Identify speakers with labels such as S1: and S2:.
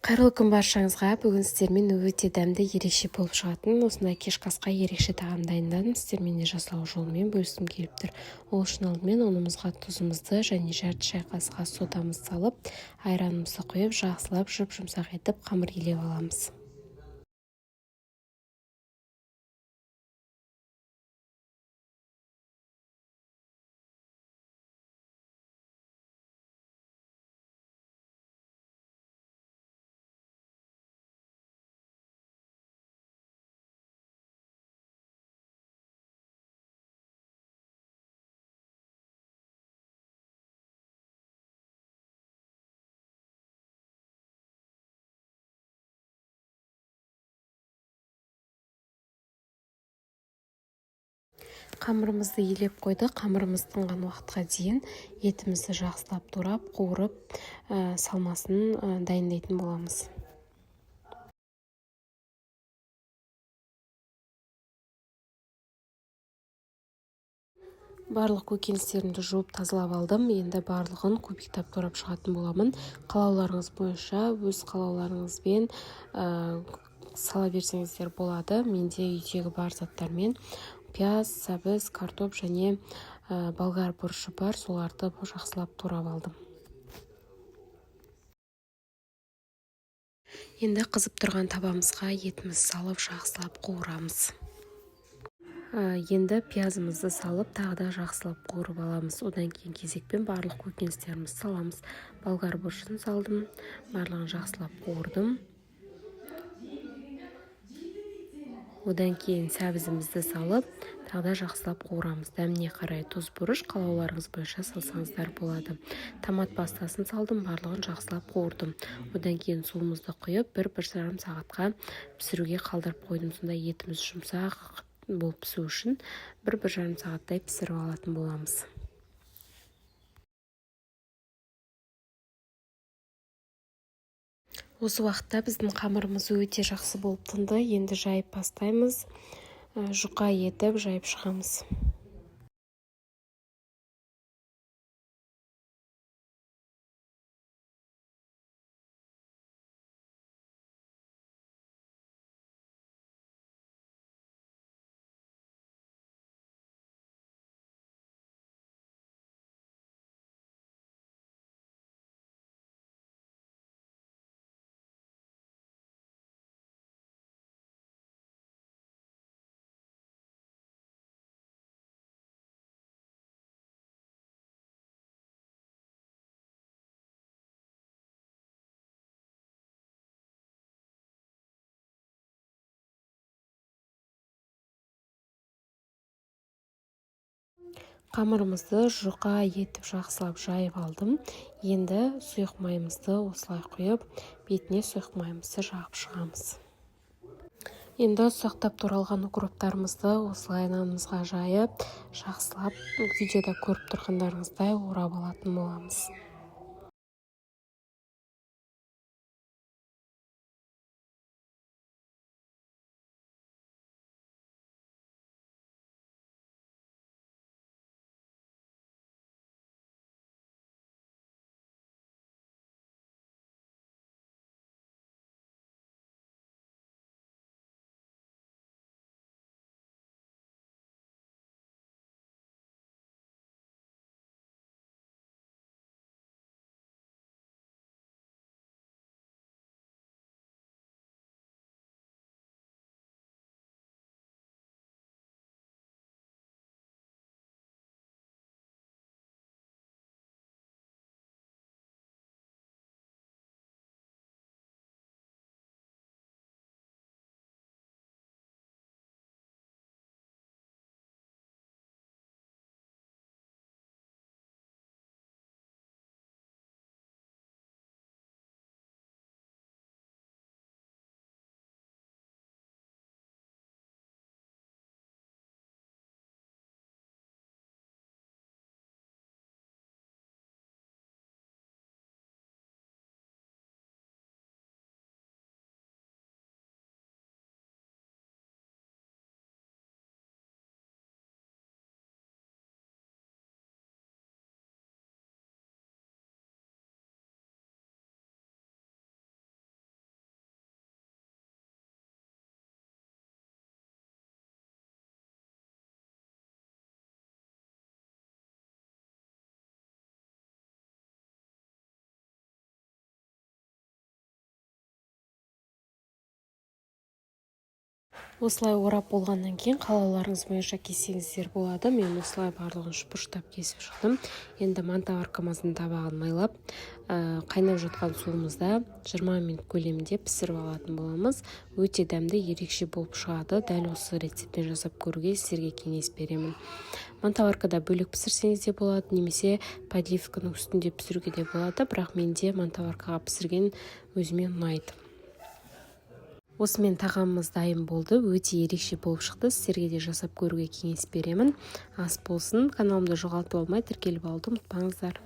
S1: Қайырлы күн баршаңызға. Бүгін сіздермен өте дәмді, ерекше болып шығатын осындай кешкі асқа ерекше тағам дайындадым. Сіздермен де жасау жолымен бөліскім келіп тұр. Ол үшін алдымен ұнымызға тұзымызды және жарты шай қасығы содамызды салып, айранымызды құйып, жақсылап жұп-жұмсақ етіп қамыр илеп аламыз. Қамырымызды илеп қойдық. Қамырымыз тынған уақытқа дейін етімізді жақсылап турап, қуырып, салмасын дайындайтын боламыз. Барлық көкөністерімді жуып тазалап алдым. Енді барлығын кубиктап турап шығатын боламын. Қалауларыңыз бойынша өз қалауларыңызбен сала берсеңіздер болады. Менде үйдегі бар заттармен пияз, сәбіз, картоп және болгар бұрышы бар. Соларды жақсылап турап алдым. Енді қызып тұрған табамызға етімізді салып жақсылап қуырамыз. Енді пиязымызды салып, тағы да жақсылап қуырып аламыз. Одан кейін кезекпен барлық көкөністерімізді саламыз. Болгар бұрышын салдым, барлығын жақсылап қуырдым. Одан кейін сәбізімізді салып, тағы да жақсылап қуырамыз. Дәміне қарай тұз, бұрыш қалауларыңыз бойынша салсаңыздар болады. Томат пастасын салдым, барлығын жақсылап қуырдым. Одан кейін суымызды құйып, 1-1,5 сағатқа пісіруге қалдырып қойдым. Сонда етіміз жұмсақ болып пісу үшін 1-1,5 сағаттай пісіріп алатын боламыз. Осы уақытта біздің қамырымыз өте жақсы болып тынды. Енді жайып бастаймыз. Жұқа етіп жайып шығамыз. Қамырымызды жұқа етіп жақсылап жайып алдым. Енді сұйық майымызды осылай құйып, бетіне сұйық майымызды жағып шығамыз. Енді ұсақтап туралған укроптарымызды осылай нанымызға жайып, жақсылап видеода көріп тұрғандарыңыздай орап алатын боламыз. Осылай орап болғаннан кейін қалауларыңыз бойынша кессеңіздер болады. Мен осылай барлығын шұпырштап кесіп шықтым. Енді мантаваркамыздың табағын майлап, қайнап жатқан суымызда 20 минут көлемінде пісіріп алатын боламыз. Өте дәмді, ерекше болып шығады. Дәл осы рецептпен жасап көруге сіздерге кеңес беремін. Мантаваркада бөлек пісірсеңіз де болады, немесе подливканың үстінде пісіруге де болады, бірақ менде мантаваркаға пісірген өзіме ұнайды. Осымен тағамымыз дайын болды. Өте ерекше болып шықты. Сіздерге де жасап көруге кеңес беремін. Ас болсын. Каналымды жоғалтып алмай тіркеліп алуды ұмытпаңыздар.